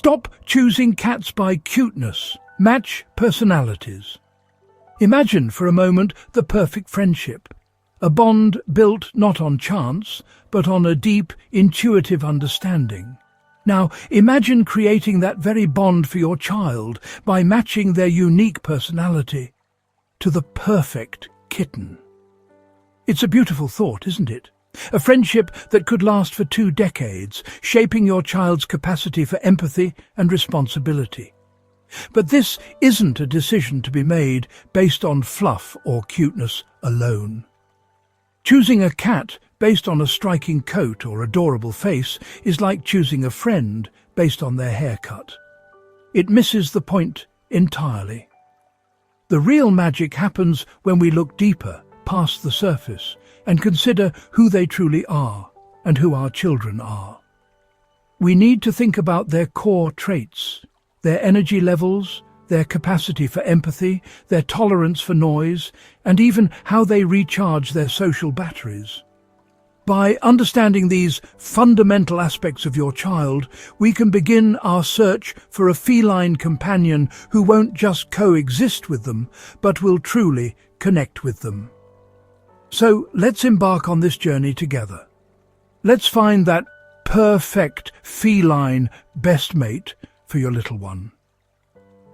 Stop choosing cats by cuteness. Match personalities. Imagine for a moment the perfect friendship. A bond built not on chance, but on a deep, intuitive understanding. Now, imagine creating that very bond for your child by matching their unique personality to the perfect kitten. It's a beautiful thought, isn't it? A friendship that could last for 2 decades, shaping your child's capacity for empathy and responsibility. But this isn't a decision to be made based on fluff or cuteness alone. Choosing a cat based on a striking coat or adorable face is like choosing a friend based on their haircut. It misses the point entirely. The real magic happens when we look deeper, past the surface, and consider who they truly are and who our children are. We need to think about their core traits, their energy levels, their capacity for empathy, their tolerance for noise, and even how they recharge their social batteries. By understanding these fundamental aspects of your child, we can begin our search for a feline companion who won't just coexist with them, but will truly connect with them. So let's embark on this journey together. Let's find that perfect feline best mate for your little one.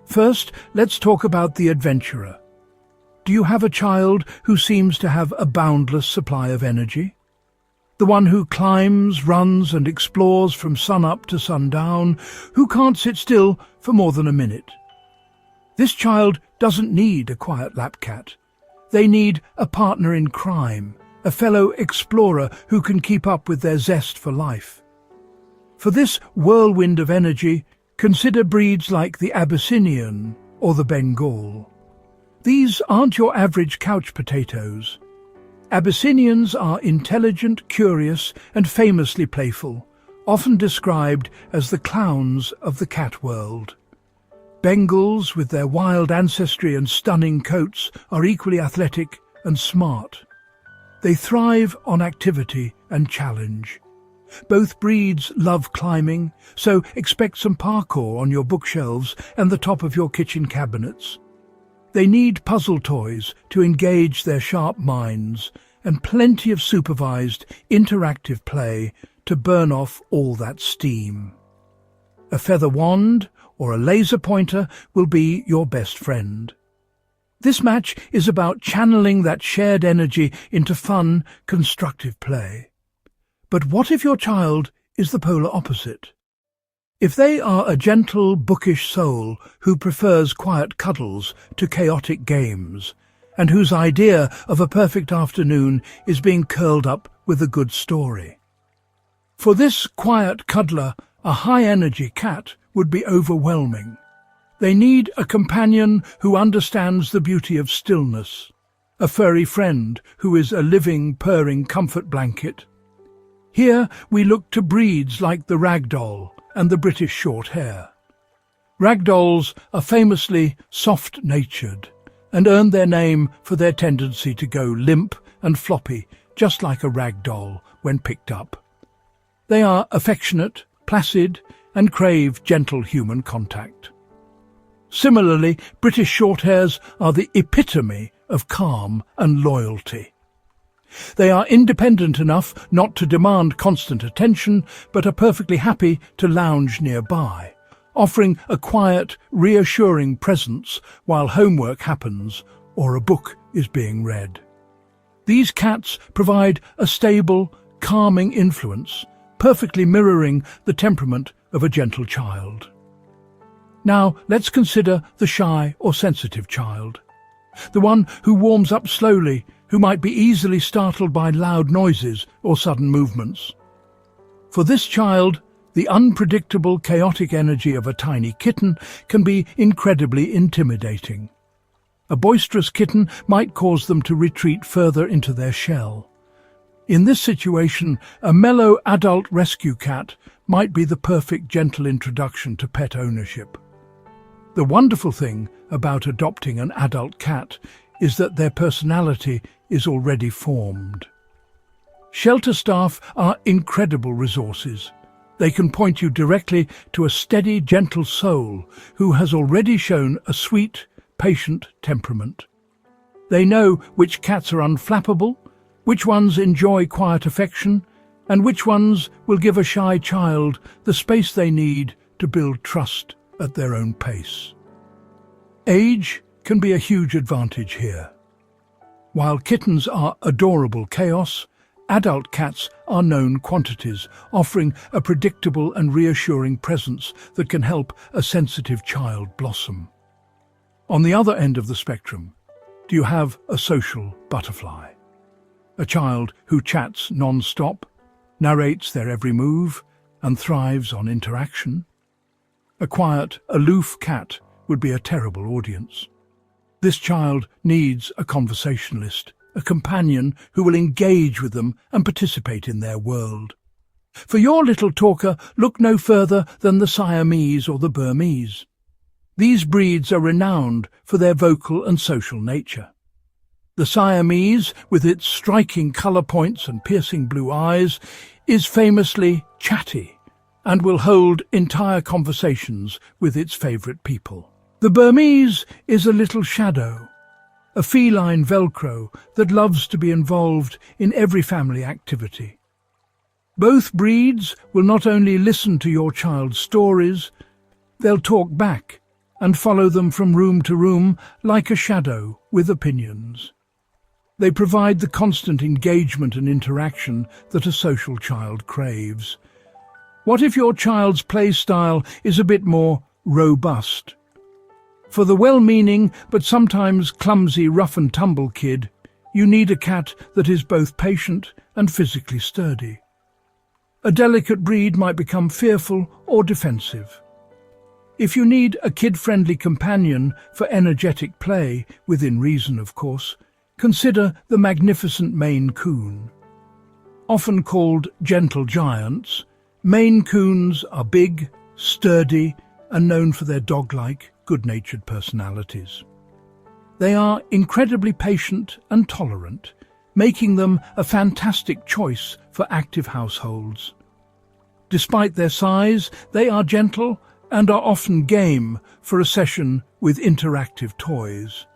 First, let's talk about the adventurer. Do you have a child who seems to have a boundless supply of energy? The one who climbs, runs and explores from sun-up to sundown, who can't sit still for more than a minute. This child doesn't need a quiet lap cat. They need a partner in crime, a fellow explorer who can keep up with their zest for life. For this whirlwind of energy, consider breeds like the Abyssinian or the Bengal. These aren't your average couch potatoes. Abyssinians are intelligent, curious, and famously playful, often described as the clowns of the cat world. Bengals, with their wild ancestry and stunning coats, are equally athletic and smart. They thrive on activity and challenge. Both breeds love climbing, so expect some parkour on your bookshelves and the top of your kitchen cabinets. They need puzzle toys to engage their sharp minds, and plenty of supervised, interactive play to burn off all that steam. A feather wand or a laser pointer will be your best friend. This match is about channeling that shared energy into fun, constructive play. But what if your child is the polar opposite? If they are a gentle, bookish soul who prefers quiet cuddles to chaotic games, and whose idea of a perfect afternoon is being curled up with a good story. For this quiet cuddler, a high-energy cat would be overwhelming. They need a companion who understands the beauty of stillness, a furry friend who is a living, purring comfort blanket. Here we look to breeds like the ragdoll and the British short-hair. Ragdolls are famously soft-natured and earn their name for their tendency to go limp and floppy, just like a ragdoll when picked up. They are affectionate, placid, and crave gentle human contact. Similarly, British Shorthairs are the epitome of calm and loyalty. They are independent enough not to demand constant attention, but are perfectly happy to lounge nearby, offering a quiet, reassuring presence while homework happens or a book is being read. These cats provide a stable, calming influence, perfectly mirroring the temperament of a gentle child. Now let's consider the shy or sensitive child, the one who warms up slowly, who might be easily startled by loud noises or sudden movements. For this child, the unpredictable, chaotic energy of a tiny kitten can be incredibly intimidating. A boisterous kitten might cause them to retreat further into their shell. In this situation, a mellow adult rescue cat might be the perfect gentle introduction to pet ownership. The wonderful thing about adopting an adult cat is that their personality is already formed. Shelter staff are incredible resources. They can point you directly to a steady, gentle soul who has already shown a sweet, patient temperament. They know which cats are unflappable, which ones enjoy quiet affection, and which ones will give a shy child the space they need to build trust at their own pace. Age can be a huge advantage here. While kittens are adorable chaos, adult cats are known quantities, offering a predictable and reassuring presence that can help a sensitive child blossom. On the other end of the spectrum, do you have a social butterfly? A child who chats non-stop, narrates their every move, and thrives on interaction? A quiet, aloof cat would be a terrible audience. This child needs a conversationalist, a companion who will engage with them and participate in their world. For your little talker, look no further than the Siamese or the Burmese. These breeds are renowned for their vocal and social nature. The Siamese, with its striking colour points and piercing blue eyes, is famously chatty and will hold entire conversations with its favourite people. The Burmese is a little shadow, a feline Velcro that loves to be involved in every family activity. Both breeds will not only listen to your child's stories, they'll talk back and follow them from room to room like a shadow with opinions. They provide the constant engagement and interaction that a social child craves. What if your child's play style is a bit more robust? For the well-meaning but sometimes clumsy rough-and-tumble kid, you need a cat that is both patient and physically sturdy. A delicate breed might become fearful or defensive. If you need a kid-friendly companion for energetic play, within reason of course, consider the magnificent Maine Coon. Often called gentle giants, Maine Coons are big, sturdy, and known for their dog-like, good-natured personalities. They are incredibly patient and tolerant, making them a fantastic choice for active households. Despite their size, they are gentle and are often game for a session with interactive toys.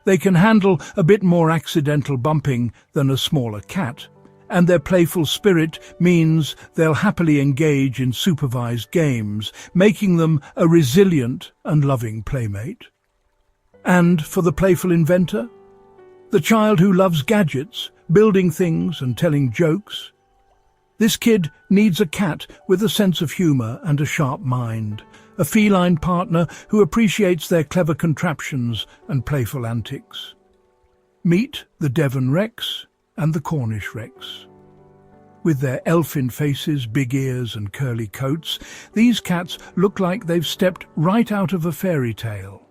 They can handle a bit more accidental bumping than a smaller cat, and their playful spirit means they'll happily engage in supervised games, making them a resilient and loving playmate. And for the playful inventor, the child who loves gadgets, building things and telling jokes, this kid needs a cat with a sense of humour and a sharp mind, a feline partner who appreciates their clever contraptions and playful antics. Meet the Devon Rex and the Cornish Rex. With their elfin faces, big ears and curly coats, these cats look like they've stepped right out of a fairy tale.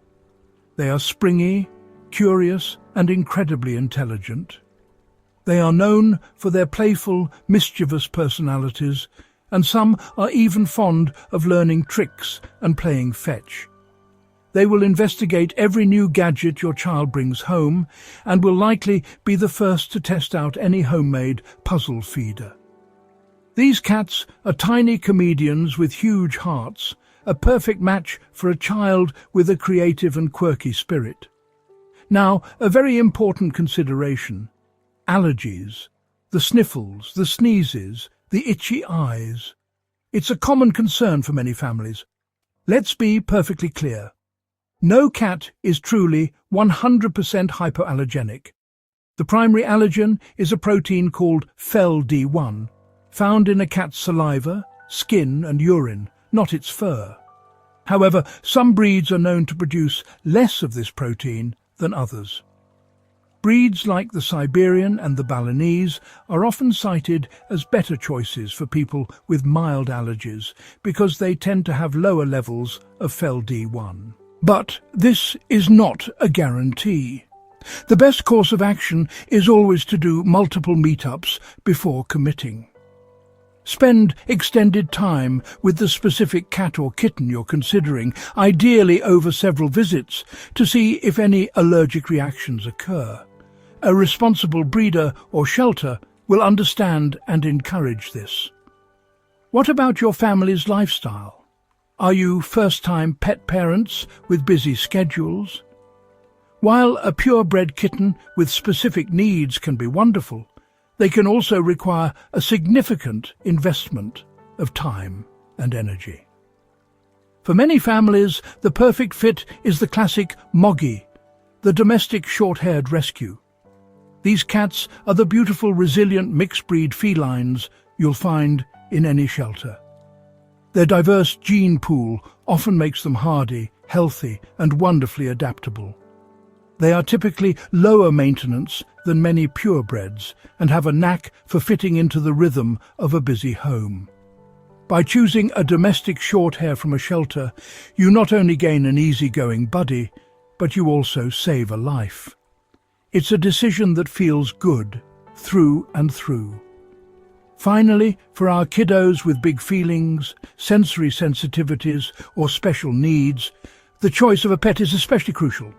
They are springy, curious and incredibly intelligent. They are known for their playful, mischievous personalities, and some are even fond of learning tricks and playing fetch. They will investigate every new gadget your child brings home and will likely be the first to test out any homemade puzzle feeder. These cats are tiny comedians with huge hearts, a perfect match for a child with a creative and quirky spirit. Now, a very important consideration: allergies, the sniffles, the sneezes, the itchy eyes. It's a common concern for many families. Let's be perfectly clear. No cat is truly 100% hypoallergenic. The primary allergen is a protein called FeLD1, found in a cat's saliva, skin and urine, not its fur. However, some breeds are known to produce less of this protein than others. Breeds like the Siberian and the Balinese are often cited as better choices for people with mild allergies because they tend to have lower levels of FeLD1. But this is not a guarantee. The best course of action is always to do multiple meetups before committing. Spend extended time with the specific cat or kitten you're considering, ideally over several visits, to see if any allergic reactions occur. A responsible breeder or shelter will understand and encourage this. What about your family's lifestyle? Are you first-time pet parents with busy schedules? While a purebred kitten with specific needs can be wonderful, they can also require a significant investment of time and energy. For many families, the perfect fit is the classic Moggy, the domestic short-haired rescue. These cats are the beautiful, resilient mixed-breed felines you'll find in any shelter. Their diverse gene pool often makes them hardy, healthy, and wonderfully adaptable. They are typically lower maintenance than many purebreds and have a knack for fitting into the rhythm of a busy home. By choosing a domestic shorthair from a shelter, you not only gain an easygoing buddy, but you also save a life. It's a decision that feels good, through and through. Finally, for our kiddos with big feelings, sensory sensitivities, or special needs, the choice of a pet is especially crucial.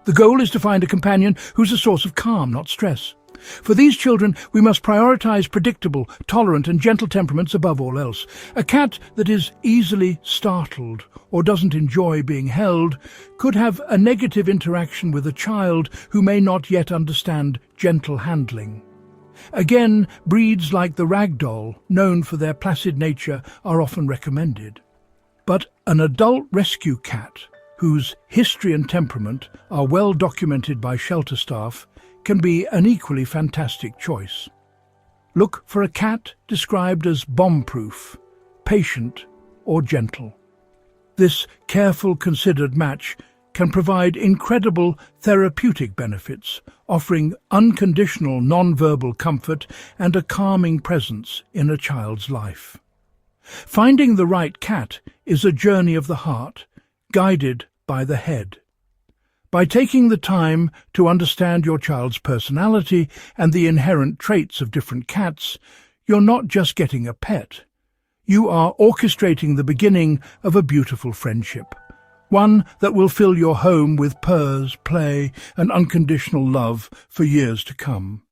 The goal is to find a companion who's a source of calm, not stress. For these children, we must prioritize predictable, tolerant and gentle temperaments above all else. A cat that is easily startled or doesn't enjoy being held could have a negative interaction with a child who may not yet understand gentle handling. Again, breeds like the ragdoll, known for their placid nature, are often recommended. But an adult rescue cat, whose history and temperament are well documented by shelter staff, can be an equally fantastic choice. Look for a cat described as bomb-proof, patient or gentle. This careful, considered match can provide incredible therapeutic benefits, offering unconditional non-verbal comfort and a calming presence in a child's life. Finding the right cat is a journey of the heart, guided by the head. By taking the time to understand your child's personality and the inherent traits of different cats, you're not just getting a pet. You are orchestrating the beginning of a beautiful friendship, one that will fill your home with purrs, play, and unconditional love for years to come.